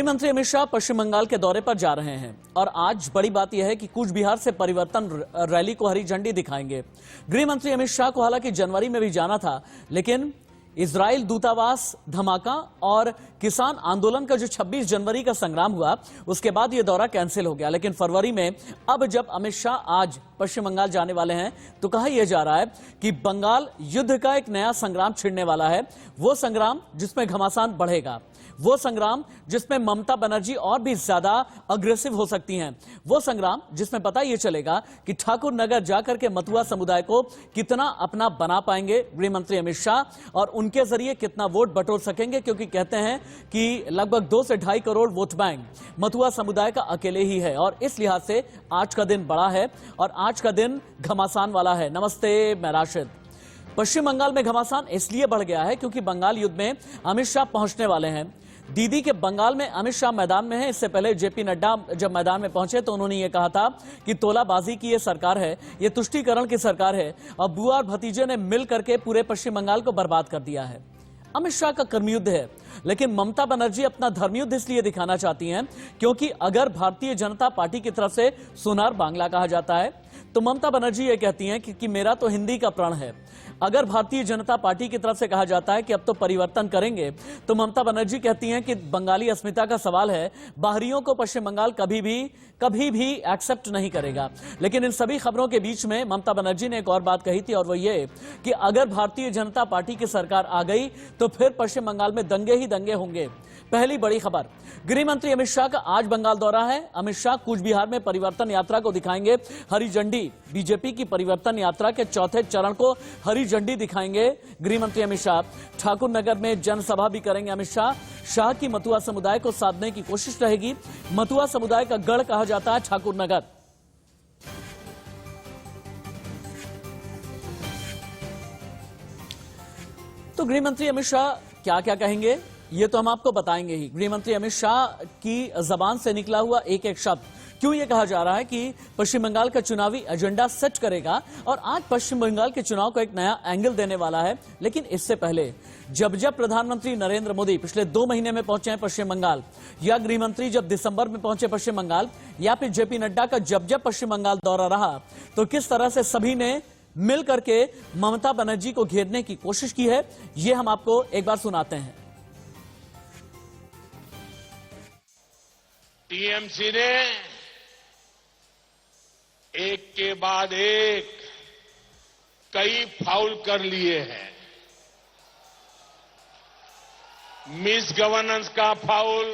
गृह मंत्री अमित शाह पश्चिम बंगाल के दौरे पर जा रहे हैं और आज बड़ी बात यह है कि कूच बिहार से परिवर्तन रैली को हरी झंडी दिखाएंगे। गृह मंत्री अमित शाह को हालांकि जनवरी में भी जाना था, लेकिन इजराइल दूतावास धमाका और किसान आंदोलन का जो 26 जनवरी का संग्राम हुआ, उसके बाद यह दौरा कैंसिल हो गया। लेकिन फरवरी में अब जब अमित शाह आज पश्चिम बंगाल जाने वाले हैं, तो कहा यह जा रहा है कि बंगाल युद्ध का एक नया संग्राम छिड़ने वाला है। वो संग्राम जिसमें घमासान बढ़ेगा, वो संग्राम जिसमें ममता बनर्जी और भी ज्यादा अग्रेसिव हो सकती हैं, वो संग्राम जिसमें पता यह चलेगा कि ठाकुर नगर जाकर के मथुआ समुदाय को कितना अपना बना पाएंगे गृह मंत्री अमित शाह और उनके जरिए कितना वोट बटोर सकेंगे, क्योंकि कहते हैं कि लगभग 2 से 2.5 करोड़ वोट बैंक मथुआ समुदाय का अकेले ही है। और इस लिहाज से आज का दिन बड़ा है और आज का दिन घमासान वाला है। नमस्ते, मैं राशिद। पश्चिम बंगाल में घमासान इसलिए बढ़ गया है क्योंकि बंगाल युद्ध में अमित शाह पहुंचने वाले हैं। दीदी के बंगाल में अमित शाह मैदान में है। इससे पहले जेपी नड्डा जब मैदान में पहुंचे तो उन्होंने ये कहा था कि तोलाबाजी की ये सरकार है, ये तुष्टीकरण की सरकार है और बुआ और भतीजे ने मिल करके पूरे पश्चिम बंगाल को बर्बाद कर दिया है। अमित शाह का कर्मयुद्ध है, लेकिन ममता बनर्जी अपना धर्मयुद्ध इसलिए दिखाना चाहती हैं क्योंकि अगर भारतीय जनता पार्टी की तरफ से सोनार बांग्ला कहा जाता है तो ममता बनर्जी ये कहती हैं कि मेरा तो हिंदी का प्रण है। अगर भारतीय जनता पार्टी की तरफ से कहा जाता है कि अब तो परिवर्तन करेंगे, तो ममता बनर्जी कहती हैं कि बंगाली अस्मिता का सवाल है, बाहरियों को पश्चिम बंगाल कभी भी एक्सेप्ट नहीं करेगा। लेकिन इन सभी खबरों के बीच में ममता बनर्जी ने एक और बात कही थी और वो ये कि अगर भारतीय जनता पार्टी की सरकार आ गई तो फिर पश्चिम बंगाल में दंगे ही दंगे होंगे। पहली बड़ी खबर, गृह मंत्री अमित शाह का आज बंगाल दौरा है। अमित शाह कूच बिहार में परिवर्तन यात्रा को दिखाएंगे हरी झंडी। बीजेपी की परिवर्तन यात्रा के चौथे चरण को हरी झंडी दिखाएंगे गृह मंत्री अमित शाह। ठाकुर नगर में जनसभा भी करेंगे अमित शाह। शाह की मथुआ समुदाय को साधने की कोशिश रहेगी। मथुआ समुदाय का गढ़ कहा जाता है ठाकुर नगर। तो गृह मंत्री अमित शाह क्या क्या कहेंगे ये तो हम आपको बताएंगे ही। गृह मंत्री अमित शाह की जबान से निकला हुआ एक एक शब्द, क्यों यह कहा जा रहा है कि पश्चिम बंगाल का चुनावी एजेंडा सेट करेगा और आज पश्चिम बंगाल के चुनाव को एक नया एंगल देने वाला है। लेकिन इससे पहले जब प्रधानमंत्री नरेंद्र मोदी पिछले 2 महीने में पहुंचे हैं पश्चिम बंगाल, या गृह मंत्री जब दिसंबर में पहुंचे पश्चिम बंगाल, या फिर जेपी नड्डा का जब पश्चिम बंगाल दौरा रहा, तो किस तरह से सभी ने मिल करके ममता बनर्जी को घेरने की कोशिश की है, ये हम आपको एक बार सुनाते हैं। टीएमसी ने एक के बाद एक कई फाउल कर लिए हैं। मिस गवर्नेंस का फाउल,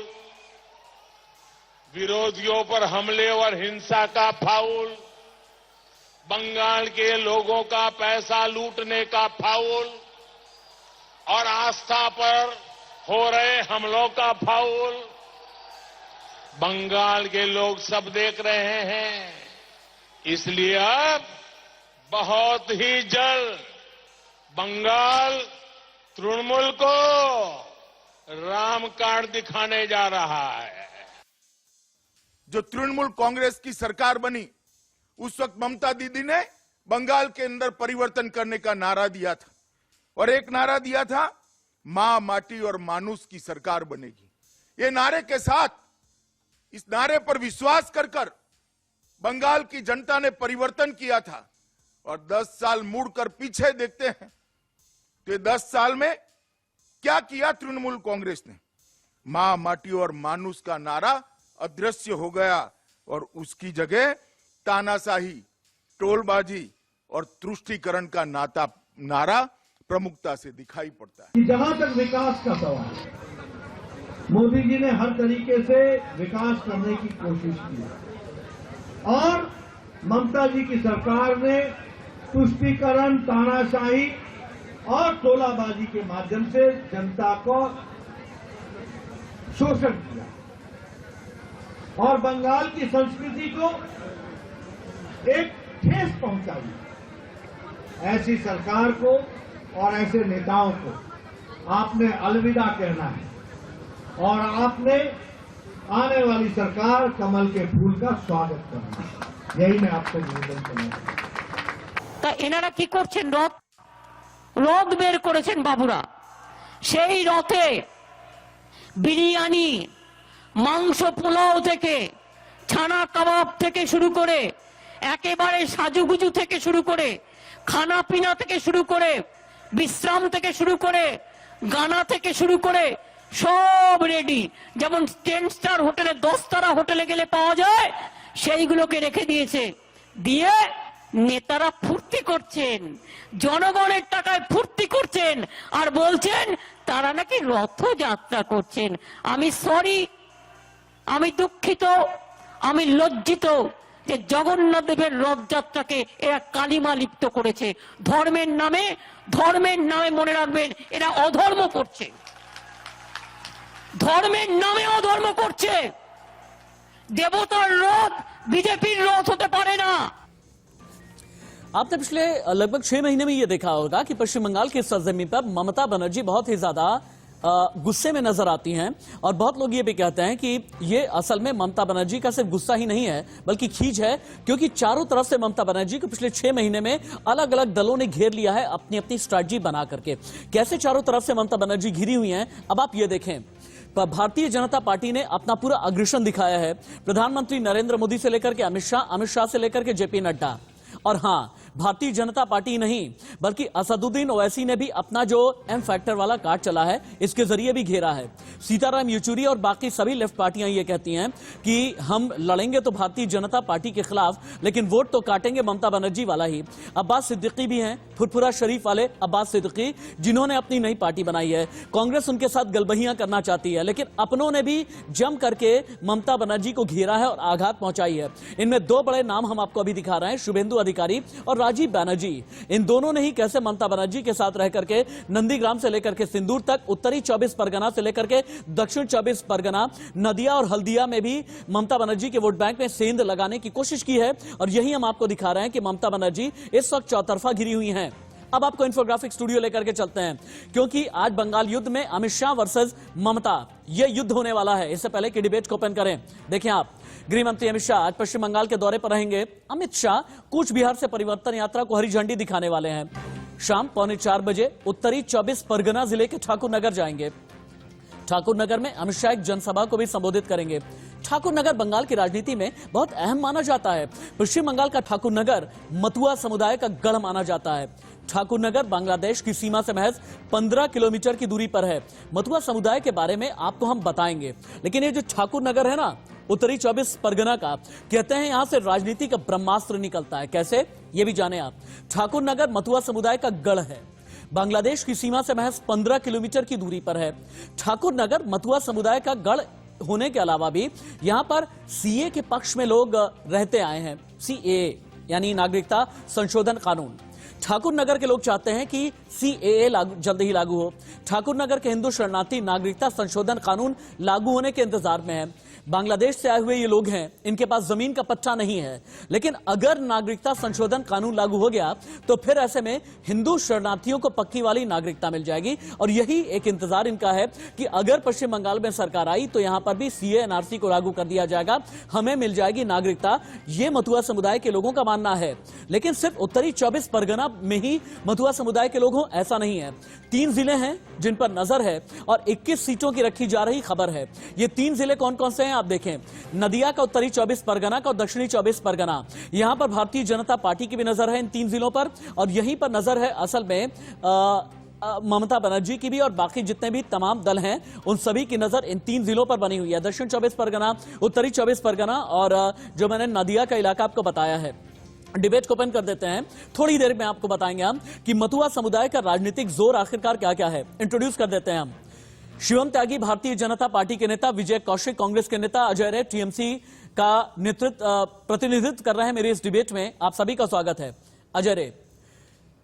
विरोधियों पर हमले और हिंसा का फाउल, बंगाल के लोगों का पैसा लूटने का फाउल और आस्था पर हो रहे हमलों का फाउल बंगाल के लोग सब देख रहे हैं। इसलिए अब बहुत ही जल्द बंगाल तृणमूल को राम कार्ड दिखाने जा रहा है। जो तृणमूल कांग्रेस की सरकार बनी, उस वक्त ममता दीदी ने बंगाल के अंदर परिवर्तन करने का नारा दिया था और एक नारा दिया था, मां, माटी और मानुष की सरकार बनेगी। ये नारे के साथ, इस नारे पर विश्वास कर बंगाल की जनता ने परिवर्तन किया था। और 10 साल मुड़कर पीछे देखते हैं तो ये 10 साल में क्या किया तृणमूल कांग्रेस ने। मां, माटी और मानुष का नारा अदृश्य हो गया और उसकी जगह तानाशाही, टोलबाजी और तुष्टीकरण का नारा प्रमुखता से दिखाई पड़ता है। जहां तक विकास का सवाल है, मोदी जी ने हर तरीके से विकास करने की कोशिश की और ममता जी की सरकार ने तुष्टीकरण, तानाशाही और टोलाबाजी के माध्यम से जनता को शोषण किया और बंगाल की संस्कृति को एक ठेस पहुंचाई। ऐसी सरकार को और ऐसे नेताओं को आपने अलविदा कहना है और आपने आने वाली सरकार कमल के फूल का स्वागत करना है। यही मैं आपसे निवेदन करना। তা এনারা কি করছেন? রথ বের করেছেন বাবুরা। সেই রথে বিরিয়ানি, মাংস পোলাও থেকে, ছানা কাবাব থেকে শুরু করে, একেবারে সাজুগুজু থেকে শুরু করে, খানা পিনা থেকে শুরু করে, বিশ্রাম থেকে শুরু করে, গানা থেকে শুরু করে সব রেডি। যেমন 10 স্টার হোটেলে, 10 তারা হোটেলে গেলে পাওয়া যায়, সেইগুলোকে রেখে দিয়েছে। দিয়ে নেতারা ফুর্তি করছেন, জনগণের টাকায় ফুর্তি করছেন, আর বলছেন তারা নাকি রথযাত্রা করছেন। আমি সরি, আমি দুঃখিত, আমি লজ্জিত যে জগন্নাথ দেবের রথযাত্রাকে এরা কালিমা লিপ্ত করেছে। ধর্মের নামে মনে রাখবেন এরা অধর্ম করছে, ধর্মের নামে অধর্ম করছে। দেবতার রথ বিজেপির রথ হতে পারে না। आपने पिछले लगभग 6 महीने में यह देखा होगा कि पश्चिम बंगाल की सरजमीन पर ममता बनर्जी बहुत ही ज्यादा गुस्से में नजर आती हैं और बहुत लोग ये भी कहते हैं कि ये असल में ममता बनर्जी का सिर्फ गुस्सा ही नहीं है बल्कि खींच है, क्योंकि चारों तरफ से ममता बनर्जी को पिछले 6 महीने में अलग अलग दलों ने घेर लिया है अपनी अपनी स्ट्रैटेजी बना करके। कैसे चारों तरफ से ममता बनर्जी घिरी हुई हैं, अब आप ये देखें। भारतीय जनता पार्टी ने अपना पूरा अग्रेशन दिखाया है, प्रधानमंत्री नरेंद्र मोदी से लेकर के अमित शाह से लेकर के जेपी नड्डा। और हां, भारतीय जनता पार्टी नहीं बल्कि असदुद्दीन ओवैसी ने भी अपना जो एम फैक्टर वाला कार्ड चला है इसके जरिए भी घेरा है। सीताराम येचुरी और बाकी सभी लेफ्ट पार्टियां ये कहती हैं कि हम लड़ेंगे तो भारतीय जनता पार्टी के खिलाफ, लेकिन वोट तो काटेंगे ममता बनर्जी वाला ही। अब्बास सिद्दीकी भी हैं, फुरफुरा शरीफ वाले अब्बास सिद्दीकी, जिन्होंने अपनी नई पार्टी बनाई है। कांग्रेस उनके साथ गलबहियां करना चाहती है, लेकिन अपनों ने भी जम करके ममता बनर्जी को घेरा है और आघात पहुंचाई है। इनमें 2 बड़े नाम हम आपको अभी दिखा रहे हैं, शुभेंदु अधिकारी और राजीव बैनर्जी। इन दोनों ने ही कैसे ममता बनर्जी के साथ रह करके नंदीग्राम से लेकर के सिंदूर तक, उत्तरी 24 परगना से लेकर के दक्षिण 24 परगना, नदिया और हल्दिया में भी ममता बनर्जी के वोट बैंक में सेंध लगाने की कोशिश की है। और यही हम आपको दिखा रहे हैं कि ममता बनर्जी इस वक्त चौतरफा घिरी हुई हैं। अब आपको इंफोग्राफिक स्टूडियो लेकर के चलते हैं, क्योंकि आज बंगाल युद्ध में अमित शाह वर्सेस ममता, यह युद्ध होने वाला है। इससे पहले कि डिबेट को ओपन करें, देखें आप, गृह मंत्री अमित शाह आज पश्चिम बंगाल के दौरे पर रहेंगे। अमित शाह कूच बिहार से परिवर्तन यात्रा को हरी झंडी दिखाने वाले हैं। शाम 3:45 बजे उत्तरी 24 परगना जिले के ठाकुर नगर जाएंगे। ठाकुर नगर में अमित शाह एक जनसभा को भी संबोधित करेंगे। ठाकुर नगर बंगाल की राजनीति में बहुत अहम माना जाता है। पश्चिम बंगाल का ठाकुर नगर मतुआ समुदाय का गढ़ माना जाता है। ठाकुर नगर बांग्लादेश की सीमा से महज 15 किलोमीटर की दूरी पर है। मतुआ समुदाय के बारे में आपको हम बताएंगे, लेकिन ये जो ठाकुर नगर है ना, उत्तरी 24 परगना का, कहते हैं यहां से राजनीति का ब्रह्मास्त्र निकलता है। कैसे, ये भी जाने आप। ठाकुर नगर मतुआ समुदाय का गढ़ है, बांग्लादेश की सीमा से महज 15 किलोमीटर की दूरी पर है। ठाकुर नगर मतुआ समुदाय का गढ़ होने के अलावा भी यहां पर सीए के पक्ष में लोग रहते आए हैं। सीए यानी नागरिकता संशोधन कानून। ठाकुर नगर के लोग चाहते हैं कि सीएए जल्द ही लागू हो। ठाकुर नगर के हिंदू शरणार्थी नागरिकता संशोधन कानून लागू होने के इंतजार में हैं। बांग्लादेश से आए हुए ये लोग हैं, इनके पास जमीन का पट्टा नहीं है, लेकिन अगर नागरिकता संशोधन कानून लागू हो गया तो फिर ऐसे में हिंदू शरणार्थियों को पक्की वाली नागरिकता मिल जाएगी। और यही एक इंतजार इनका है कि अगर पश्चिम बंगाल में सरकार आई तो यहां पर भी सीए एनआरसी को लागू कर दिया जाएगा, हमें मिल जाएगी नागरिकता। ये मतुआ समुदाय के लोगों का मानना है। लेकिन सिर्फ उत्तरी 24 परगना में ही मतुआ समुदाय के लोग हों ऐसा नहीं है। 3 जिले हैं जिन पर नजर है और 21 सीटों की रखी जा रही खबर है। ये 3 जिले कौन कौन से हैं आप देखें। नदिया का उत्तरी 24 परगना का और दक्षिणी 24 परगना, यहां पर भारतीय जनता पार्टी की भी नजर है इन 3 जिलों पर। और यहीं पर नजर है असल में ममता बनर्जी की भी, और बाकी जितने भी तमाम दल हैं उन सभी की नजर इन 3 जिलों पर बनी हुई है। दक्षिण 24 परगना, उत्तरी 24 परगना और जो मैंने नदिया का इलाका आपको बताया है। डिबेट को ओपन कर देते हैं, थोड़ी देर में आपको बताएंगे हम कि मतुआ समुदाय का राजनीतिक जोर आखिरकार क्या क्या है। इंट्रोड्यूस कर देते हैं हम। शिवम त्यागी भारतीय जनता पार्टी के नेता, विजय कौशिक कांग्रेस के नेता, अजय रे टीएमसी का प्रतिनिधित्व कर रहे हैं मेरी इस डिबेट में। आप सभी का स्वागत है। अजय रे,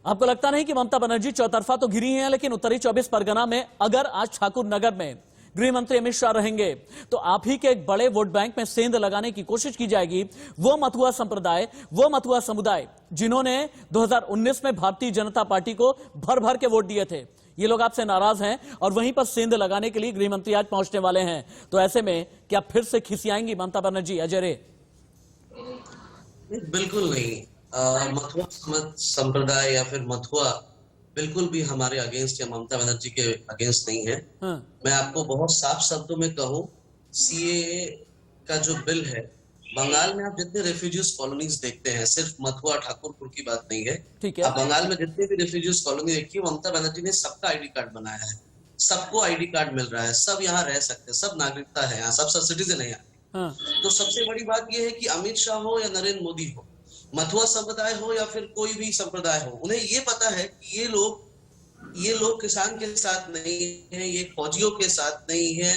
आपको लगता नहीं कि ममता बनर्जी चौतरफा तो घिरी हैं, लेकिन उत्तरी 24 परगना में अगर आज ठाकुर नगर में गृह मंत्री अमित शाह रहेंगे तो आप ही के एक बड़े वोट बैंक में सेंध लगाने की कोशिश की जाएगी। वो मतुआ संप्रदाय, वो मतुआ समुदाय जिन्होंने 2019 में भारतीय जनता पार्टी को भर भर के वोट दिए थे, ये लोग आपसे नाराज हैं और वहीं पर सेंध लगाने के लिए गृह मंत्री आज पहुंचने वाले हैं। तो ऐसे में क्या फिर से खिसियाएंगी ममता बनर्जी? अजय रे, बिल्कुल नहीं। मथुआ संप्रदाय या फिर मथुआ बिल्कुल भी हमारे अगेंस्ट या ममता बनर्जी के अगेंस्ट नहीं है। मैं आपको बहुत साफ शब्दों में कहूं सीएए का जो बिल है, बंगाल में आप जितने रेफ्यूजीज कॉलोनीज देखते हैं, सिर्फ मथुआ ठाकुरपुर की बात नहीं है, ठीक है। आप बंगाल में जितने भी रेफ्यूजीज कॉलोनी देखिए, ममता बनर्जी ने सबका आईडी कार्ड बनाया है, सबको आईडी कार्ड मिल रहा है, सब यहाँ रह सकते हैं, सब नागरिकता है यहाँ, सब सिटीजन है यहाँ। हाँ। तो सबसे बड़ी बात यह है कि अमित शाह हो या नरेंद्र मोदी हो, मथुआ संप्रदाय हो या फिर कोई भी संप्रदाय हो, उन्हें ये पता है कि ये लोग किसान के साथ नहीं है, ये फौजियों के साथ नहीं है,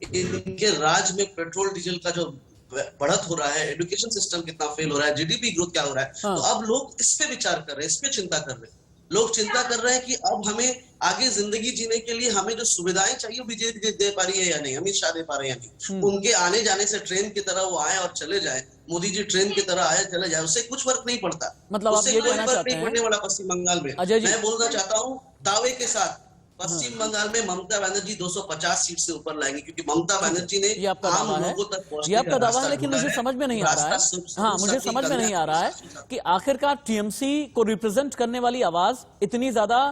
इनके राज में पेट्रोल डीजल का जो बढ़त हो रहा है, एजुकेशन सिस्टम कितना फेल हो रहा है, जीडीपी ग्रोथ क्या हो रहा है, हाँ। तो अब लोग इस पे विचार कर रहे हैं, इस पे चिंता कर रहे हैं। लोग चिंता कर रहे हैं कि अब हमें आगे जिंदगी जीने के लिए हमें जो सुविधाएं चाहिए बीजेपी दे पा रही है या नहीं, अमित शाह दे पा रहे हैं या नहीं। उनके आने जाने से ट्रेन की तरह वो आए और चले जाए, मोदी जी ट्रेन की तरह आए चले जाए, उससे कुछ फर्क नहीं पड़ता। मतलब आप उससे ये कोई कहना फर्क चाहते नहीं हैं पड़ने वाला पश्चिम बंगाल में। अजय जी। मैं बोलना चाहता हूँ दावे के साथ, पश्चिम बंगाल में ममता बनर्जी 250 सीट से ऊपर लाएंगी, क्योंकि ममता बनर्जी ने ये आपका आम दावा है, लोगों तक पहुंचने ये आपका का दावा रास्ता है, लेकिन ढूंढा मुझे समझ में नहीं आ रहा है। हाँ, मुझे समझ में नहीं आ रहा है कि आखिरकार टीएमसी को रिप्रेजेंट करने वाली आवाज इतनी ज्यादा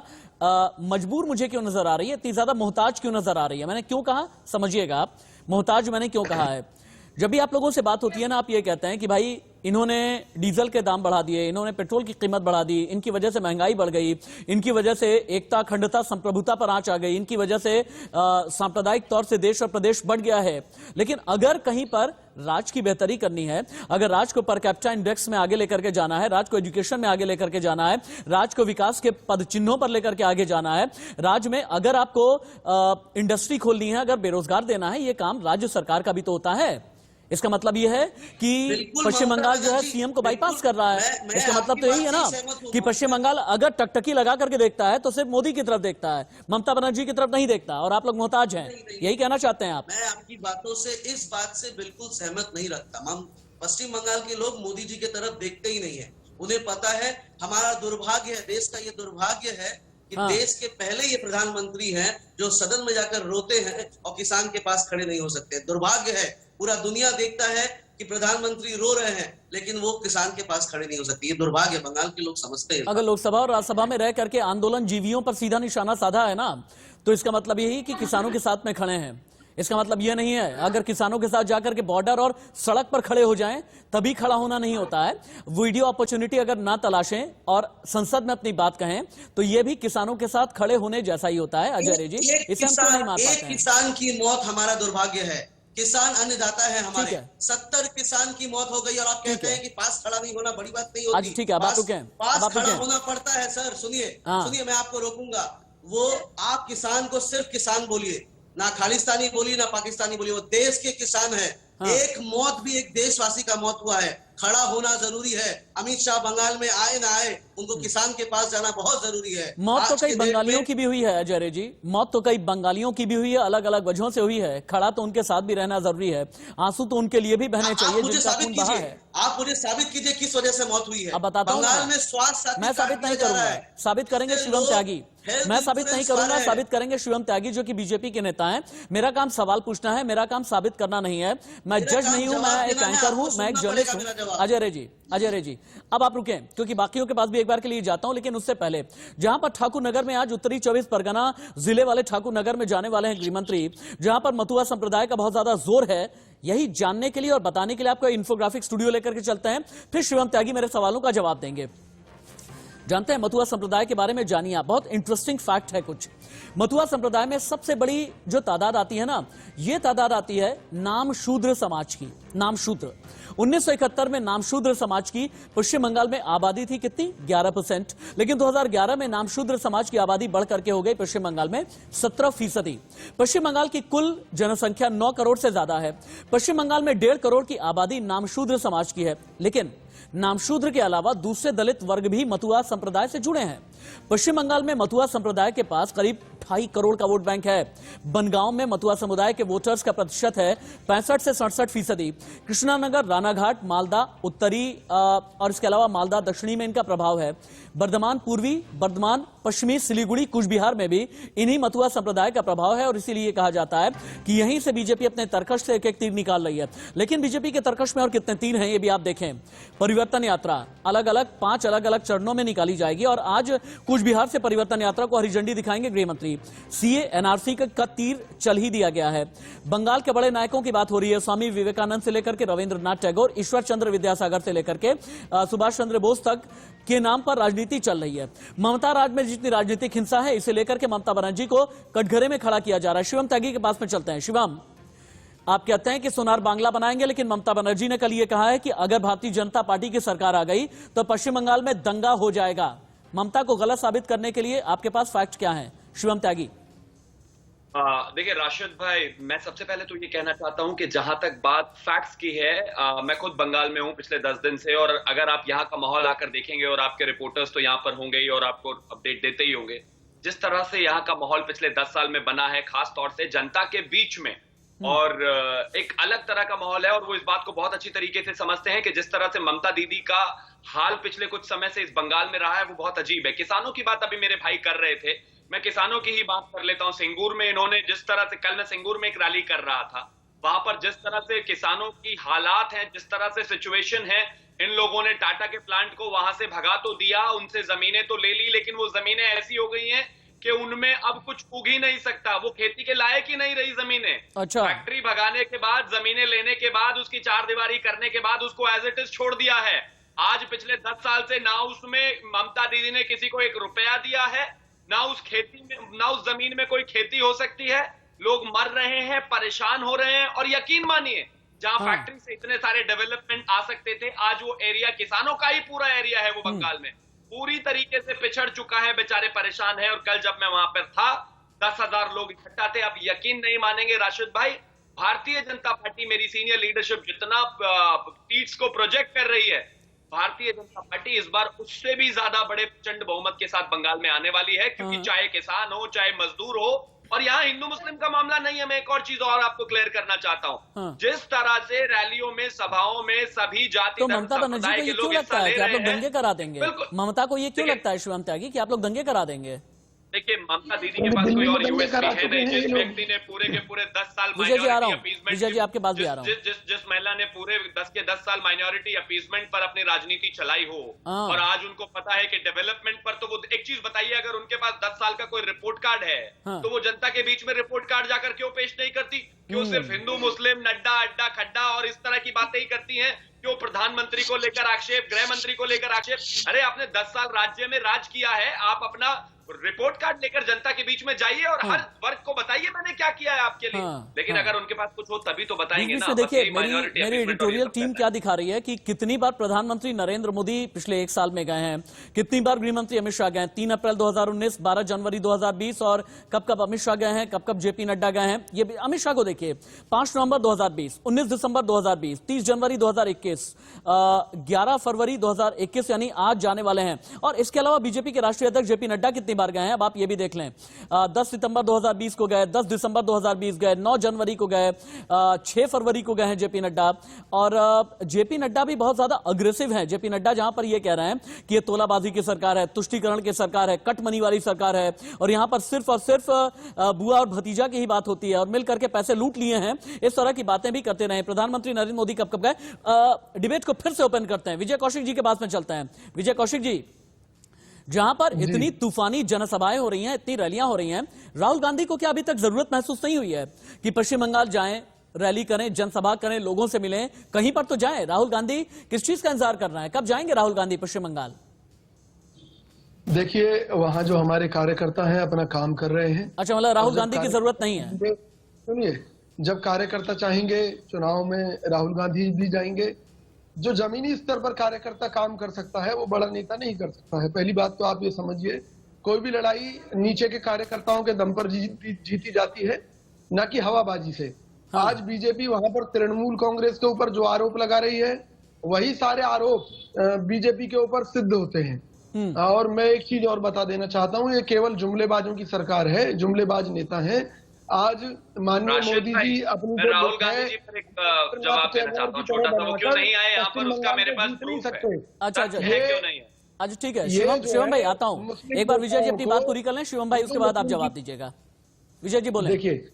मजबूर मुझे क्यों नजर आ रही है, इतनी ज्यादा मोहताज क्यों नजर आ रही है। मैंने क्यों कहा, समझिएगा आप, मोहताज मैंने क्यों कहा है। जब भी आप लोगों से बात होती है ना, आप ये कहते हैं कि भाई इन्होंने डीजल के दाम बढ़ा दिए, इन्होंने पेट्रोल की कीमत बढ़ा दी, इनकी वजह से महंगाई बढ़ गई, इनकी वजह से एकता अखंडता संप्रभुता पर आंच आ गई, इनकी वजह से सांप्रदायिक तौर से देश और प्रदेश बढ़ गया है। लेकिन अगर कहीं पर राज की बेहतरी करनी है, अगर राज को पर कैपिटा इंडेक्स में आगे लेकर के जाना है, राज को एजुकेशन में आगे लेकर के जाना है, राज को विकास के पद चिन्हों पर लेकर के आगे जाना है, राज में अगर आपको इंडस्ट्री खोलनी है, अगर बेरोजगार देना है, ये काम राज्य सरकार का भी तो होता है। इसका मतलब यह है कि पश्चिम बंगाल जो है सीएम को बाईपास कर रहा है। इसका मतलब तो यही है ना कि पश्चिम बंगाल अगर टकटकी लगा करके देखता है तो सिर्फ मोदी की तरफ देखता है, ममता बनर्जी की तरफ नहीं देखता, और आप लोग मोहताज हैं, यही कहना चाहते हैं आप। मैं आपकी बातों से इस बात से बिल्कुल सहमत नहीं रखता। पश्चिम बंगाल के लोग मोदी जी की तरफ देखते ही नहीं है। उन्हें पता है हमारा दुर्भाग्य है, देश का ये दुर्भाग्य है कि देश के पहले ये प्रधानमंत्री हैं जो सदन में जाकर रोते हैं और किसान के पास खड़े नहीं हो सकते। दुर्भाग्य है, पूरा दुनिया देखता है कि प्रधानमंत्री रो रहे हैं लेकिन वो किसान के पास खड़े नहीं हो सकती। ये दुर्भाग्य बंगाल के लोग समझते हैं। अगर लोकसभा और राज्यसभा में रह करके आंदोलन जीवियों पर सीधा निशाना साधा है ना, तो इसका मतलब यही कि किसानों के साथ में खड़े हैं। इसका मतलब यह नहीं है अगर किसानों के साथ जाकर के बॉर्डर और सड़क पर खड़े हो जाएं तभी खड़ा होना नहीं होता है। वीडियो अपॉर्चुनिटी अगर ना तलाशें और संसद में अपनी बात कहें तो यह भी किसानों के साथ खड़े होने जैसा ही होता है। अजय रे जी, इसे हम क्यों नहीं मान पाते हैं? किसान की मौत हमारा दुर्भाग्य है। किसान अन्नदाता है हमारे। 70 किसान की मौत हो गई और आप कहते हैं कि पास खड़ा नहीं होना बड़ी बात नहीं होती। ठीक है, पास खड़ा होना पड़ता है सर। सुनिए, मैं आपको रोकूंगा। वो आप किसान को सिर्फ किसान बोलिए, ना खालिस्तानी बोलिए ना पाकिस्तानी बोलिए, वो देश के किसान है। एक मौत भी एक देशवासी का मौत हुआ है, खड़ा होना जरूरी है। अमित शाह बंगाल में आए ना आए, उनको किसान के पास जाना बहुत जरूरी है। मौत तो कई बंगालियों की भी हुई है अजय रे जी, मौत तो कई बंगालियों की भी हुई है, अलग अलग वजहों से हुई है। खड़ा तो उनके साथ भी रहना जरूरी है, आंसू तो उनके लिए भी बहने चाहिए जिनका खून बहा है। आप मुझे साबित कीजिए किस वजह से मौत हुई है। अब बताता हूं, बंगाल में स्वास्थ्य मैं साबित नहीं करूंगा, साबित करेंगे शिवम त्यागी। मैं साबित नहीं करूंगा, साबित करेंगे शिवम त्यागी जो कि बीजेपी के नेता हैं। मेरा काम सवाल पूछना है, मेरा काम साबित करना नहीं है। मैं जज नहीं हूं, मैं एक एंकर हूं, मैं एक जर्नलिस्ट हूं। अजय रे जी, अब आप रुकें क्योंकि बाकियों के पास भी एक बार के लिए जाता हूं, लेकिन उससे पहले जहां पर ठाकुर नगर में आज उत्तरी 24 परगना जिले वाले ठाकुर नगर में जाने वाले हैं गृहमंत्री, जहां पर मथुआ संप्रदाय का बहुत ज्यादा जोर है, यही जानने के लिए और बताने के लिए आपको इंफोग्राफिक स्टूडियो लेकर के चलते हैं। फिर शिवम त्यागी मेरे सवालों का जवाब देंगे। जानते हैं मथुआ संप्रदाय के बारे में, जानिए आप, बहुत इंटरेस्टिंग फैक्ट है कुछ। मथुआ संप्रदाय में सबसे बड़ी जो तादाद आती है ना, ये तादाद आती है नाम शूद्र समाज की। नाम शूद्र 1971 में नाम शूद्र समाज की पश्चिम बंगाल में आबादी थी कितनी, 11%। लेकिन 2011 में नाम शूद्र समाज की आबादी बढ़ करके हो गई पश्चिम बंगाल में 17%। पश्चिम बंगाल की कुल जनसंख्या 9 करोड़ से ज्यादा है। पश्चिम बंगाल में 1.5 करोड़ की आबादी नाम शूद्र समाज की है। लेकिन नामशूद्र के अलावा दूसरे दलित वर्ग भी मथुआ संप्रदाय से जुड़े हैं। पश्चिम बंगाल में मथुआ संप्रदाय के पास करीब 2.5 करोड़ का वोट बैंक है। बनगांव में मथुआ समुदाय के वोटर्स का प्रतिशत है 65 से 67%। कृष्णानगर, रानाघाट, मालदा उत्तरी और इसके अलावा मालदा दक्षिणी में इनका प्रभाव है। बर्धमान पूर्वी, बर्धमान पश्चिमी सिलीगुड़ी कूच बिहार में भी इन्हीं मतुआ संप्रदाय का प्रभाव है और इसीलिए कहा जाता है कि यहीं से बीजेपी अपने तरकश से एक एक तीर निकाल रही है। लेकिन बीजेपी के तरकश में और कितने तीर हैं ये भी आप देखें। परिवर्तन यात्रा पांच अलग अलग चरणों में निकाली जाएगी और आज कूच बिहार से परिवर्तन यात्रा को हरी झंडी दिखाएंगे गृह मंत्री। सीए एनआरसी का तीर चल ही दिया गया है। बंगाल के बड़े नायकों की बात हो रही है, स्वामी विवेकानंद से लेकर के रविंद्रनाथ टैगोर, ईश्वर चंद्र विद्यासागर से लेकर के सुभाष चंद्र बोस तक के नाम पर राजनीति चल रही है। ममता राज में जितनी राजनीतिक हिंसा है इसे लेकर के ममता बनर्जी को कटघरे में खड़ा किया जा रहा है। शिवम त्यागी के पास में चलते हैं। शिवम, आप कहते हैं कि सोनार बांग्ला बनाएंगे, लेकिन ममता बनर्जी ने कल यह कहा है कि अगर भारतीय जनता पार्टी की सरकार आ गई तो पश्चिम बंगाल में दंगा हो जाएगा। ममता को गलत साबित करने के लिए आपके पास फैक्ट क्या है? शिवम त्यागी। देखिए राशिद भाई, मैं सबसे पहले तो ये कहना चाहता हूं कि जहां तक बात फैक्ट्स की है, मैं खुद बंगाल में हूं पिछले 10 दिन से, और अगर आप यहाँ का माहौल आकर देखेंगे और आपके रिपोर्टर्स तो यहाँ पर होंगे ही और आपको अपडेट देते ही होंगे, जिस तरह से यहाँ का माहौल पिछले 10 साल में बना है, खास तौर से जनता के बीच में, और एक अलग तरह का माहौल है। और वो इस बात को बहुत अच्छी तरीके से समझते हैं कि जिस तरह से ममता दीदी का हाल पिछले कुछ समय से इस बंगाल में रहा है वो बहुत अजीब है। किसानों की बात अभी मेरे भाई कर रहे थे, मैं किसानों की ही बात कर लेता हूं। सिंगूर में इन्होंने जिस तरह से, कल मैं सिंगूर में एक रैली कर रहा था, वहां पर जिस तरह से किसानों की हालात हैं, जिस तरह से सिचुएशन है, इन लोगों ने टाटा के प्लांट को वहां से भगा तो दिया, उनसे जमीनें तो ले ली, लेकिन वो जमीनें ऐसी हो गई हैं कि उनमें अब कुछ उग ही नहीं सकता, वो खेती के लायक ही नहीं रही जमीनें। अच्छा। फैक्ट्री भगाने के बाद, जमीनें लेने के बाद, उसकी चारदीवारी करने के बाद उसको एज इट इज छोड़ दिया है। आज पिछले 10 साल से ना उसमें ममता दीदी ने किसी को 1 रुपया दिया है, ना उस खेती में, ना उस जमीन में कोई खेती हो सकती है। लोग मर रहे हैं, परेशान हो रहे हैं, और यकीन मानिए जहां फैक्ट्री से इतने सारे डेवलपमेंट आ सकते थे, आज वो एरिया किसानों का ही पूरा एरिया है, वो बंगाल में पूरी तरीके से पिछड़ चुका है, बेचारे परेशान है। और कल जब मैं वहां पर था 10,000 लोग इकट्ठा थे। अब यकीन नहीं मानेंगे राशिद भाई, भारतीय जनता पार्टी, मेरी सीनियर लीडरशिप जितना सीट्स को प्रोजेक्ट कर रही है, भारतीय जनता पार्टी इस बार उससे भी ज्यादा बड़े प्रचंड बहुमत के साथ बंगाल में आने वाली है, क्योंकि चाहे किसान हो, चाहे मजदूर हो, और यहाँ हिंदू मुस्लिम का मामला नहीं है। मैं एक और चीज और आपको क्लियर करना चाहता हूँ, जिस तरह से रैलियों में, सभाओं में सभी जाति तो ममता बनर्जी को ये क्यों लगता है कि आप लोग दंगे करा देंगे? ममता को ये क्यों लगता है शिवम त्यागी कि आप लोग दंगे करा देंगे? देखिए, ममता दीदी के पास कोई और यूएसपी है नहीं। जिस व्यक्ति ने पूरे के पूरे 10 साल विजय जी आपके पास भी आ रहा हूं, जिस महिला ने पूरे 10 के 10 साल माइनॉरिटी अपीसमेंट पर अपनी राजनीति चलाई हो, और आज उनको पता है कि डेवलपमेंट पर, तो वो एक चीज बताइए, अगर उनके पास 10 साल का कोई रिपोर्ट कार्ड है, तो वो जनता के बीच में रिपोर्ट कार्ड जाकर क्यों पेश नहीं करती? क्यों सिर्फ हिंदू मुस्लिम, नड्डा अड्डा खड्डा और इस तरह की बातें ही करती हैं? क्यों प्रधानमंत्री को लेकर आक्षेप, गृह मंत्री को लेकर आक्षेप? अरे आपने 10 साल राज्य में राज किया है, आप अपना रिपोर्ट कार्ड लेकर जनता के बीच में जाइए और हर वर्ग को बताइए मैंने क्या किया है आपके लिए। लेकिन अगर उनके पास कुछ हो तभी तो बताएंगे ना। देखिए, मेरी एडिटोरियल टीम क्या दिखा रही है कि कितनी बार प्रधानमंत्री नरेंद्र मोदी पिछले 1 साल में गए हैं, कितनी बार गृह मंत्री अमित शाह गए हैं, 3 अप्रैल 2019, 12 जनवरी 2020, और कब कब अमित शाह गए हैं, कब कब जेपी नड्डा गए हैं। ये अमित शाह को देखिए, 5 नवंबर 2020, 19 दिसंबर 2020, 30 जनवरी 2021, 11 फरवरी 2021, यानी आज जाने वाले हैं। और इसके अलावा बीजेपी के राष्ट्रीय अध्यक्ष जेपी नड्डा कितनी बार गए हैं, अब आप ये भी देख लें। 10 सितंबर 2020 को गए, 10 दिसंबर 2020 गए, 9 जनवरी को गए, 6 फरवरी को गए हैं जेपी नड्डा। और जेपी नड्डा भी बहुत ज्यादा अग्रेसिव हैं। जेपी नड्डा जहां पर ये कह रहे हैं कि ये तोलाबाजी की सरकार है, तुष्टीकरण की सरकार है, कट मनी वाली सरकार है, और यहां पर सिर्फ और सिर्फ बुआ और भतीजा की ही बात होती है, और मिलकर के पैसे लूट लिए हैं, इस तरह की बातें भी करते रहे। प्रधानमंत्री नरेंद्र मोदी कब कब गए? डिबेट को फिर से ओपन करते हैं, विजय कौशिक जी के पास में चलते हैं। विजय कौशिक जी, जहां पर इतनी तूफानी जनसभाएं हो रही हैं, इतनी रैलियां हो रही हैं, राहुल गांधी को क्या अभी तक जरूरत महसूस नहीं हुई है कि पश्चिम बंगाल जाएं, रैली करें, जनसभा करें, लोगों से मिलें, कहीं पर तो जाएं? राहुल गांधी किस चीज का इंतजार कर रहे हैं? कब जाएंगे राहुल गांधी पश्चिम बंगाल? देखिए, वहां जो हमारे कार्यकर्ता हैं अपना काम कर रहे हैं। अच्छा, मतलब राहुल गांधी की जरूरत नहीं है? सुनिए, जब कार्यकर्ता चाहेंगे चुनाव में राहुल गांधी भी जाएंगे। जो जमीनी स्तर पर कार्यकर्ता काम कर सकता है वो बड़ा नेता नहीं कर सकता है। पहली बात तो आप ये समझिए, कोई भी लड़ाई नीचे के कार्यकर्ताओं के दम पर जीती जाती है, ना कि हवाबाजी से। आज बीजेपी वहां पर तृणमूल कांग्रेस के ऊपर जो आरोप लगा रही है, वही सारे आरोप बीजेपी के ऊपर सिद्ध होते हैं। और मैं एक चीज और बता देना चाहता हूँ, ये केवल जुमलेबाजों की सरकार है, जुमलेबाज नेता है। आज माननीय मोदी जी अपनी राहुल गांधी जी पर एक जवाब देना चाहता हूँ छोटा सा, वो क्यों नहीं आए यहाँ पर, उसका मेरे पास प्रूफ है। अच्छा, क्यों नहीं है? अच्छा ठीक है, ये जो शिवम भाई है, आता हूं, मुस्लिम एक बार विजय जी अपनी को- बात पूरी कर लें, शिवम भाई उसके बाद आप जवाब दीजिएगा। विजय जी बोले। देखिए,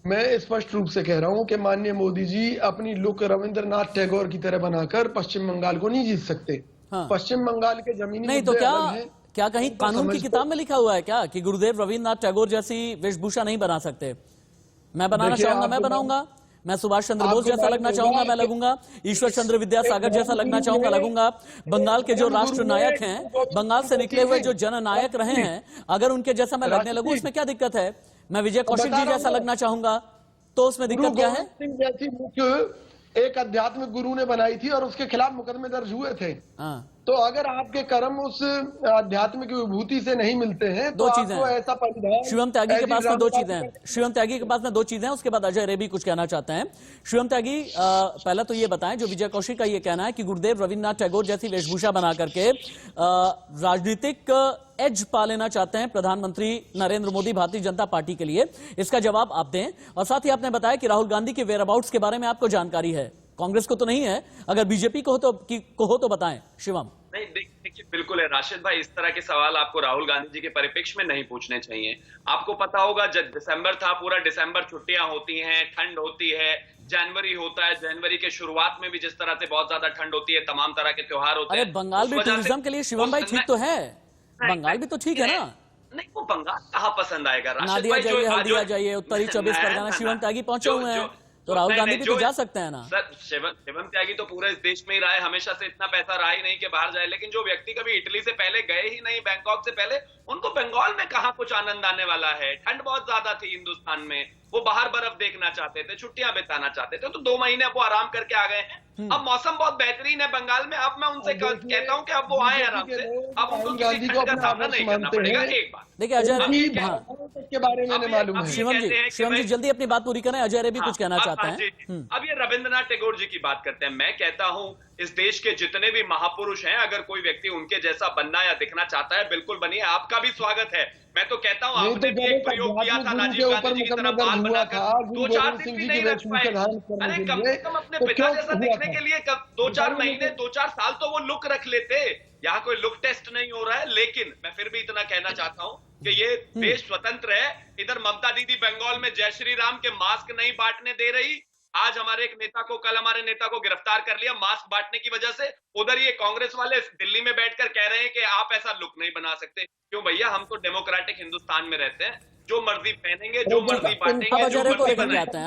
मैं स्पष्ट रूप से कह रहा हूं कि माननीय मोदी जी अपनी लुक रविंद्रनाथ टैगोर की तरह बनाकर पश्चिम बंगाल को नहीं जीत सकते। हाँ। पश्चिम बंगाल के जमीनी नहीं तो मुद्दे क्या अलग हैं। क्या कहीं उनको कानून की समझ किताब को- में लिखा हुआ है क्या कि गुरुदेव रविन्द्रनाथ टैगोर जैसी वेशभूषा नहीं बना सकते? मैं बनाना देखिए, चाहूंगा मैं आपको बनाऊंगा, मैं सुभाष चंद्र बोस आपको जैसा लगना मालूम चाहूंगा होगा मैं कि लगूंगा, ईश्वर चंद्र विद्यासागर जैसा लगना चाहूंगा लगूंगा। बंगाल के जो राष्ट्र नायक हैं, बंगाल से निकले हुए जो जननायक रहे हैं, अगर उनके जैसा मैं लगने लगूं उसमें क्या दिक्कत है? मैं विजय कौशिक जी जैसा लगना चाहूंगा तो उसमें गुरु दिक्कत क्या है? गोविंद सिंह जैसी मुख्य एक आध्यात्मिक गुरु ने बनाई थी और उसके खिलाफ मुकदमे दर्ज हुए थे। हाँ, तो अगर आपके कर्म उस आध्यात्मिक विभूति से नहीं मिलते हैं तो दो चीजें आपको हैं। ऐसा परिधान शिवम त्यागी के ऐसी पास में दो ड्रामेबाजी चीजें हैं, करनी शिवम त्यागी के पास में दो चीजें हैं, उसके बाद अजय रे भी कुछ कहना चाहते हैं। शिवम त्यागी, पहला तो ये बताएं, जो विजय कौशिक का ये कहना है कि गुरुदेव रविन्द्रनाथ टैगोर जैसी वेशभूषा बना करके राजनीतिक एज पा लेना चाहते हैं प्रधानमंत्री नरेंद्र मोदी भारतीय जनता पार्टी के लिए, इसका जवाब आप दें। और साथ ही आपने बताया कि राहुल गांधी के वेयरअबाउट्स के बारे में आपको जानकारी है, कांग्रेस को तो नहीं है, अगर बीजेपी को हो तो बताएं। शिवम। नहीं, देखिए बिल्कुल है राशिद भाई, इस तरह के सवाल आपको राहुल गांधी जी के परिप्रेक्ष्य में नहीं पूछने चाहिए। आपको पता होगा जब दिसंबर था, पूरा दिसंबर छुट्टियां होती हैं, ठंड होती है, जनवरी होता है, जनवरी के शुरुआत में भी जिस तरह से बहुत ज्यादा ठंड होती है, तमाम तरह के त्योहार होते अरे हैं। बंगाल भी टूरिज्म के लिए शिवम भाई ठीक तो है, बंगाल भी तो ठीक है ना? नहीं, वो बंगाल कहाँ पसंद आएगा राशिद नादिया भाई? जाइए, हल्दिया जाइए, उत्तरी 24 परगना, शिवम त्यागी पहुंचे हुए हैं, तो राहुल गांधी भी तो जा सकते हैं ना? सर, शिवम त्यागी तो पूरे इस देश में ही रहा है, हमेशा से इतना पैसा रहा ही नहीं कि बाहर जाए। लेकिन जो व्यक्ति कभी इटली से पहले गए ही नहीं, बैंकॉक से पहले, उनको बंगाल में कहाँ कुछ आनंद आने वाला है? ठंड बहुत ज्यादा थी हिंदुस्तान में, वो बाहर बर्फ देखना चाहते थे, छुट्टियां बिताना चाहते थे, तो 2 महीने अब वो आराम करके आ गए हैं। अब मौसम बहुत बेहतरीन है बंगाल में, अब मैं उनसे कहता हूं कि अब वो आए आराम से, अब उनको किसी ठंड का सामना नहीं करना पड़ेगा। एक बात देखिए अजय रे, के बारे में मालूम है। शिवम जी जल्दी अपनी बात पूरी करें, अजय रे भी कुछ कहना चाहते हैं। अब ये रविंद्रनाथ टैगोर जी की बात करते हैं। मैं कहता हूं इस देश के जितने भी महापुरुष हैं, अगर कोई व्यक्ति उनके जैसा बनना या दिखना चाहता है, बिल्कुल बनिए, आपका भी स्वागत है। मैं तो कहता हूं आपने भी एक प्रयोग किया था राजीव गांधी जी की तरह बाल बनाकर, 2-4 दिन भी नहीं रख पाए। अरे कम से कम अपने पिता जैसा दिखने के लिए 2-4 महीने, 2-4 साल तो वो लुक रख लेते। यहाँ कोई लुक टेस्ट नहीं हो रहा है, लेकिन मैं फिर भी इतना कहना चाहता हूँ कि ये देश स्वतंत्र है। इधर ममता दीदी बंगाल में जय श्री राम के मास्क नहीं बांटने दे रही। आज हमारे एक नेता को, कल हमारे नेता को गिरफ्तार कर लिया मास्क बांटने की वजह से। उधर ये कांग्रेस वाले दिल्ली में बैठकर कह रहे हैं कि आप ऐसा लुक नहीं बना सकते। क्यों भैया, हम तो डेमोक्रेटिक हिंदुस्तान में रहते हैं, जो मर्जी पहनेंगे, जो मर्जी अब बांटेंगे, अजय जो रे को मर्जी लेकर के आते हैं।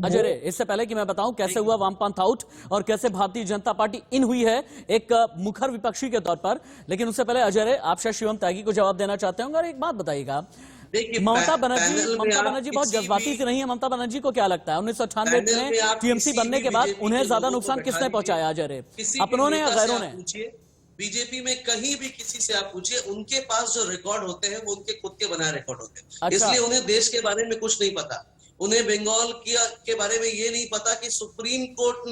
अजय रे, इससे पहले कि मैं बताऊं कैसे हुआ वामपंथ आउट और कैसे भारतीय जनता पार्टी इन हुई है एक मुखर विपक्षी के तौर पर, लेकिन उससे पहले अजय रे, आप शायद शिवम त्यागी को जवाब देना चाहते होंगे। और एक बात बताइएगा, ममता बनर्जी बहुत जज्बाती से नहीं है। ममता बनर्जी को क्या लगता है 1998 में टीएमसी बनने के बाद उन्हें ज्यादा नुकसान किसने पहुंचाया? अजय रे, अपनों ने या गैरों ने? बीजेपी में कहीं भी किसी से आप पूछिए, उनके पास जो रिकॉर्ड होते हैं वो उनके खुद के बनाए रिकॉर्ड होते हैं। अच्छा। इसलिए उन्हें देश के बारे में कुछ नहीं पता। उन्हें बंगाल के बारे में ये नहीं पता कि सुप्रीम कोर्ट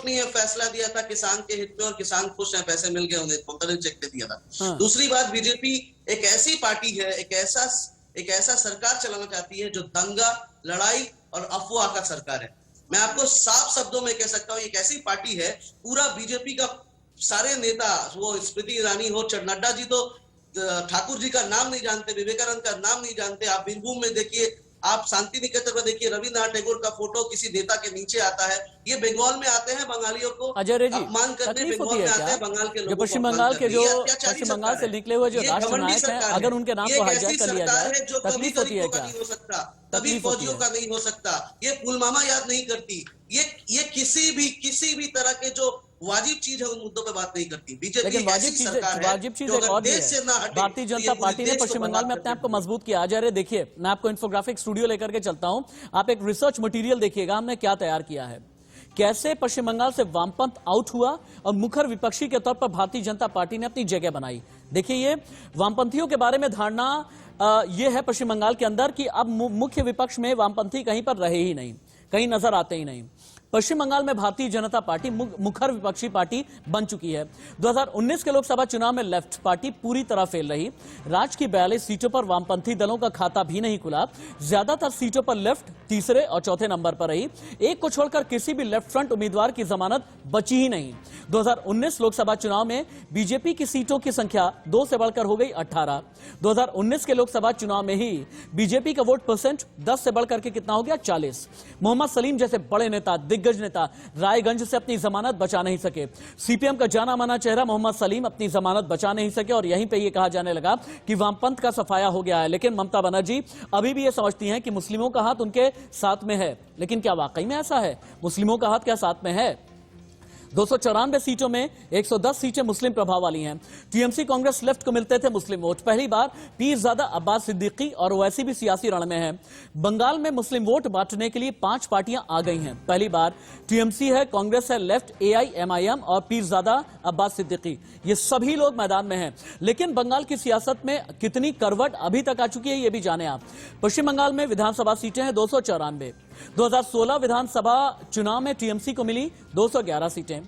ने यह फैसला दिया था किसान के हित में, और किसान खुश हैं, पैसे मिल गए उन्हें, ममता ने चेक दे दिया था। हाँ। दूसरी बात, बीजेपी एक ऐसी पार्टी है, एक ऐसा सरकार चलाना चाहती है जो दंगा, लड़ाई और अफवाह का सरकार है। मैं आपको साफ शब्दों में कह सकता हूं, एक ऐसी पार्टी है, पूरा बीजेपी का सारे नेता, वो स्मृति ईरानी हो, नड्डा जी तो ठाकुर जी का नाम नहीं जानते, विवेकानंद का नाम नहीं जानते। आप बीरभूम में देखिए, आप शांति निकेतन में देखिए, रविन्द्रनाथ टैगोर का फोटो किसी नेता के नीचे आता है। ये बंगाल में आते हैं बंगालियों को अपमान करने, बंगाल में आते हैं बंगाल के लोगों को पश्चिम बंगाल के जो पश्चिम बंगाल से निकले हुए जो राष्ट्र नायक हैं, अगर उनके नाम को हाईजैक कर लिया जाए, तकलीफ होती है क्या? नहीं हो सकता, कभी फौजियों का नहीं हो सकता। ये पुलवामा याद नहीं करती, ये किसी भी तरह के जो वाजिब चीज है उन मुद्दों पे बात नहीं करती। बीजेपी लेकिन वाजिब चीज एक और भी है। भारतीय जनता पार्टी ने पश्चिम बंगाल में अपने आप को मजबूत किया। अजय रे, देखिए मैं आपको इन्फोग्राफिक स्टूडियो लेकर के चलता हूं, आप एक रिसर्च मटेरियल देखिएगा हमने क्या तैयार किया है, कैसे पश्चिम बंगाल से वामपंथ आउट हुआ और मुखर विपक्षी के तौर पर भारतीय जनता पार्टी ने अपनी जगह बनाई। देखिए, ये वामपंथियों के बारे में धारणा ये है पश्चिम बंगाल के अंदर कि अब मुख्य विपक्ष में वामपंथी कहीं पर रहे ही नहीं, कहीं नजर आते ही नहीं। पश्चिम बंगाल में भारतीय जनता पार्टी मुखर विपक्षी पार्टी बन चुकी है। 2019 के लोकसभा चुनाव में लेफ्ट पार्टी पूरी तरह फेल रही। राज्य की 42 सीटों पर वामपंथी दलों का खाता भी नहीं खुला। ज्यादातर सीटों पर लेफ्ट तीसरे और चौथे नंबर पर रही। एक को छोड़कर किसी भी लेफ्ट फ्रंट उम्मीदवार की जमानत बची ही नहीं। 2019 लोकसभा चुनाव में बीजेपी की सीटों की संख्या 2 से बढ़कर हो गई 18। 2019 के लोकसभा चुनाव में ही बीजेपी का वोट परसेंट 10 से बढ़कर के कितना हो गया 40। मोहम्मद सलीम जैसे बड़े नेता, दिग्गज नेता रायगंज से अपनी जमानत बचा नहीं सके। सीपीएम का जाना माना चेहरा मोहम्मद सलीम अपनी जमानत बचा नहीं सके और यहीं पे ये कहा जाने लगा कि वामपंथ का सफाया हो गया है। लेकिन ममता बनर्जी अभी भी ये समझती हैं कि मुस्लिमों का हाथ उनके साथ में है। लेकिन क्या वाकई में ऐसा है? मुस्लिमों का हाथ क्या साथ में है? 294 सीटों में 110 सीटें मुस्लिम प्रभाव वाली हैं। टीएमसी कांग्रेस लेफ्ट को मिलते थे मुस्लिम वोट। पहली बार पीरजादा अब्बास सिद्दीकी और ओवैसी भी सियासी रण में हैं। बंगाल में मुस्लिम वोट बांटने के लिए 5 पार्टियां आ गई हैं। पहली बार टीएमसी है, कांग्रेस है, लेफ्ट, एआईएमआईएम और पीरजादा अब्बास सिद्दीकी, ये सभी लोग मैदान में हैं। लेकिन बंगाल की सियासत में कितनी करवट अभी तक आ चुकी है, ये भी जाने आप। पश्चिम बंगाल में विधानसभा सीटें हैं 294। 2016 विधानसभा चुनाव में टीएमसी को मिली 211 सीटें,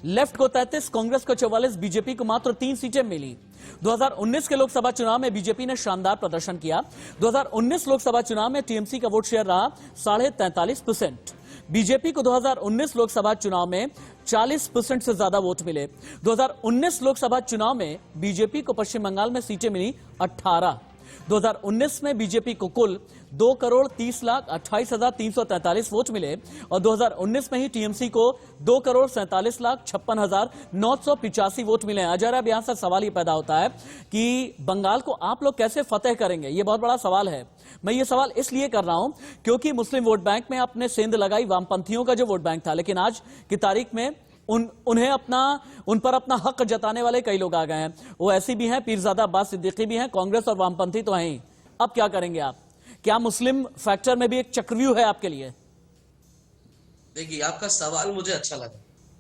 लेफ्ट को 33, कांग्रेस को 44, बीजेपी को मात्र 3 सीटें मिली। 2019 के लोकसभा चुनाव में बीजेपी ने शानदार प्रदर्शन किया। 2019 लोकसभा चुनाव में टीएमसी का वोट शेयर रहा 43.5%। बीजेपी को 2019 लोकसभा चुनाव में 40% से ज्यादा वोट मिले। 2019 लोकसभा चुनाव में बीजेपी को पश्चिम बंगाल में सीटें मिली 18। 2019 में बीजेपी को कुल 2,30,28,343 वोट मिले और 2019 में ही टीएमसी को 2,47,56,985 वोट मिले। अजय, अब यहां से सवाल ये पैदा होता है कि बंगाल को आप लोग कैसे फतेह करेंगे? ये बहुत बड़ा सवाल है। मैं ये सवाल इसलिए कर रहा हूं क्योंकि मुस्लिम वोट बैंक में आपने सेंध लगाई वामपंथियों का जो वोट बैंक था, लेकिन आज की तारीख में उन पर अपना हक जताने वाले कई लोग आ गए हैं। वो ऐसी भी हैं, पीरजादा अब्बास सिद्दीकी भी हैं, कांग्रेस और वामपंथी तो हैं ही। अब क्या करेंगे आप? क्या मुस्लिम फैक्टर में भी एक चक्रव्यूह है आपके लिए? देखिए, आपका सवाल मुझे अच्छा लगा।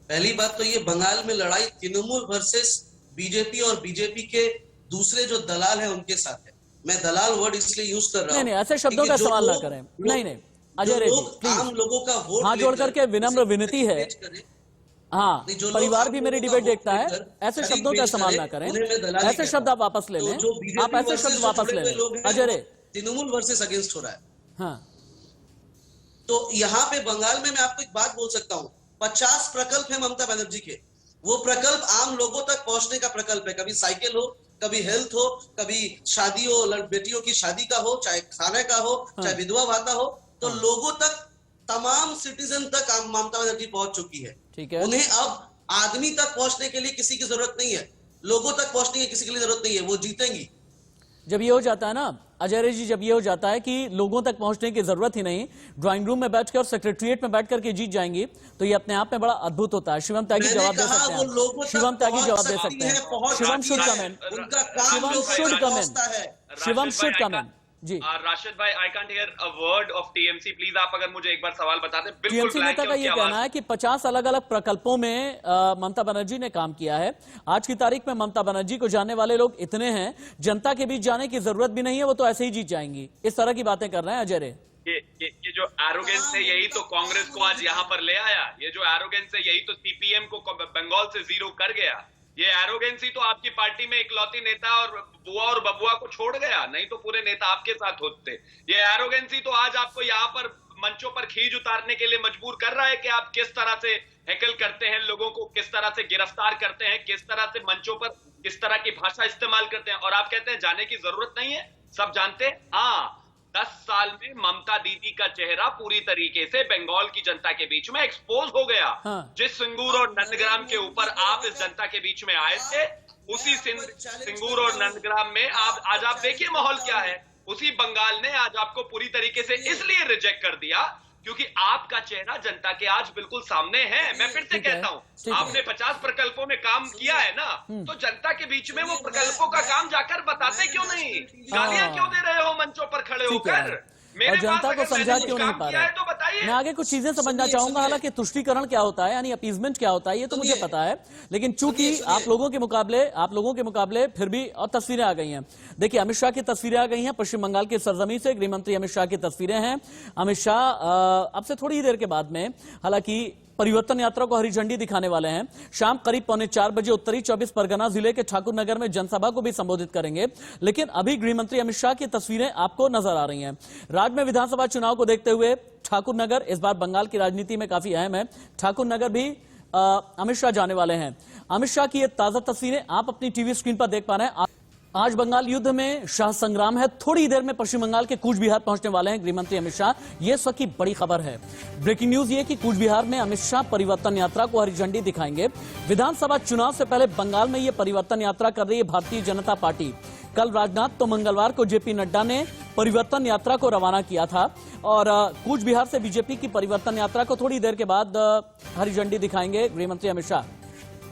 पहली बात तो ये बंगाल में लड़ाई तृणमूल वर्सेस बीजेपी और बीजेपी के दूसरे जो दलाल हैं उनके साथ है। मैं दलाल वर्ड इसलिए यूज कर रहा हूं। नहीं, ऐसे शब्दों का सवाल ना करें। नहीं, अजय रेड्डी, आम लोगों का वोट हाथ जोड़ करके विनम्र विनती है। हाँ, परिवार भी मेरी डिबेट देखता है। ऐसे शब्दों का इस्तेमाल ना करें। ऐसे शब्द आप वापस ले लें। आप ऐसे शब्द वापस ले लें। अजय रे, तृणमूल वर्सेस अगेंस्ट हो रहा है। हाँ, तो यहाँ पे बंगाल में मैं आपको एक बात बोल सकता हूँ, 50 प्रकल्प है ममता बनर्जी के। वो प्रकल्प आम लोगों तक पहुंचने का प्रकल्प है। कभी साइकिल हो, कभी हेल्थ हो, कभी शादी हो, बेटियों की शादी का हो, चाहे खाने का हो, चाहे विधवा भाता हो, तो लोगों तक, तमाम सिटीजन तक ममता बनर्जी पहुंच चुकी है। ठीक है। उन्हें अब आदमी तक पहुंचने के लिए किसी की जरूरत नहीं है, लोगों तक पहुंचने की किसी के लिए जरूरत नहीं है। वो जीतेंगी। जब ये हो जाता है ना अजय जी, जब ये हो जाता है कि लोगों तक पहुंचने की जरूरत ही नहीं, ड्राइंग रूम में बैठकर और सेक्रेटरिएट में बैठकर के जीत जाएंगी, तो ये अपने आप में बड़ा अद्भुत होता है। शिवम त्यागी जवाब दे सकते हैं। शिवम त्यागी जवाब दे सकते हैं। Shivam should come in. Shivam should come in. Shivam should come in. जी राशिद भाई, I can't hear a word of TMC. Please आप अगर मुझे एक बार सवाल बता दें। टीएमसी नेता का ये कहना है कि 50 अलग अलग प्रकल्पों में ममता बनर्जी ने काम किया है। आज की तारीख में ममता बनर्जी को जानने वाले लोग इतने हैं, जनता के बीच जाने की जरूरत भी नहीं है, वो तो ऐसे ही जीत जाएंगी। इस तरह की बातें कर रहे हैं अजय रे। ये जो एरोगेंस है, यही तो कांग्रेस को आज यहाँ पर ले आया। ये जो एरोगेंस है, यही तो सीपीएम को बंगाल से जीरो कर गया। ये एरोगेंसी तो आपकी पार्टी में इकलौती नेता और बुआ और बबुआ को छोड़ गया, नहीं तो पूरे नेता आपके साथ होते। ये एरोगेंसी तो आज आपको यहाँ पर मंचों पर खींच उतारने के लिए मजबूर कर रहा है कि आप किस तरह से हैकल करते हैं लोगों को, किस तरह से गिरफ्तार करते हैं, किस तरह से मंचों पर किस तरह की भाषा इस्तेमाल करते हैं। और आप कहते हैं जाने की जरूरत नहीं है, सब जानते हैं। हाँ, 10 साल में ममता दीदी का चेहरा पूरी तरीके से बंगाल की जनता के बीच में एक्सपोज हो गया। हाँ। जिस सिंगूर और नंदग्राम के ऊपर आप इस जनता के बीच में आए थे, उसी सिंगूर और नंदग्राम में आज आप देखिए माहौल क्या है। उसी बंगाल ने आज आपको पूरी तरीके से इसलिए रिजेक्ट कर दिया क्योंकि आपका चेहरा जनता के आज बिल्कुल सामने है। मैं फिर से कहता हूं, आपने 50 प्रकल्पों में काम किया है ना, तो जनता के बीच में वो प्रकल्पों का काम जाकर बताते क्यों नहीं? गालियां क्यों दे रहे हो मंचों पर खड़े होकर? मेरे और जनता पास को अगर समझा मैंने क्यों कुछ नहीं काम पा किया रहे? है तो बताइए। मैं आगे कुछ चीजें समझना सुनिए, चाहूंगा, सुनिए। हालांकि तुष्टीकरण क्या होता है यानी अपीजमेंट क्या होता है ये तो मुझे सुनिए। पता है, लेकिन चूंकि सुनिए। आप लोगों के मुकाबले फिर भी और तस्वीरें आ गई हैं। देखिए, अमित शाह की तस्वीरें आ गई हैं पश्चिम बंगाल की सरजमी से। गृह मंत्री अमित शाह की तस्वीरें हैं। अमित शाह अब से थोड़ी ही देर के बाद में हालांकि परिवर्तन यात्रा को हरी झंडी दिखाने वाले हैं। शाम करीब 3:45 बजे उत्तरी 24 परगना जिले के ठाकुर नगर में जनसभा को भी संबोधित करेंगे। लेकिन अभी गृह मंत्री अमित शाह की तस्वीरें आपको नजर आ रही हैं। राज्य में विधानसभा चुनाव को देखते हुए ठाकुर नगर इस बार बंगाल की राजनीति में काफी अहम है। ठाकुर नगर भी अमित शाह जाने वाले हैं। अमित शाह की ये ताजा तस्वीरें आप अपनी टीवी स्क्रीन पर देख पा रहे हैं। आज बंगाल युद्ध में शाह संग्राम है। थोड़ी ही देर में पश्चिम बंगाल के कूच बिहार पहुंचने वाले हैं गृहमंत्री अमित शाह। ये इस वक्त की बड़ी खबर है। ब्रेकिंग न्यूज ये कि कूच बिहार में अमित शाह परिवर्तन यात्रा को हरी झंडी दिखाएंगे। विधानसभा चुनाव से पहले बंगाल में ये परिवर्तन यात्रा कर रही है भारतीय जनता पार्टी। कल राजनाथ तो मंगलवार को जेपी नड्डा ने परिवर्तन यात्रा को रवाना किया था और कूच बिहार से बीजेपी की परिवर्तन यात्रा को थोड़ी देर के बाद हरी झंडी दिखाएंगे गृहमंत्री अमित शाह।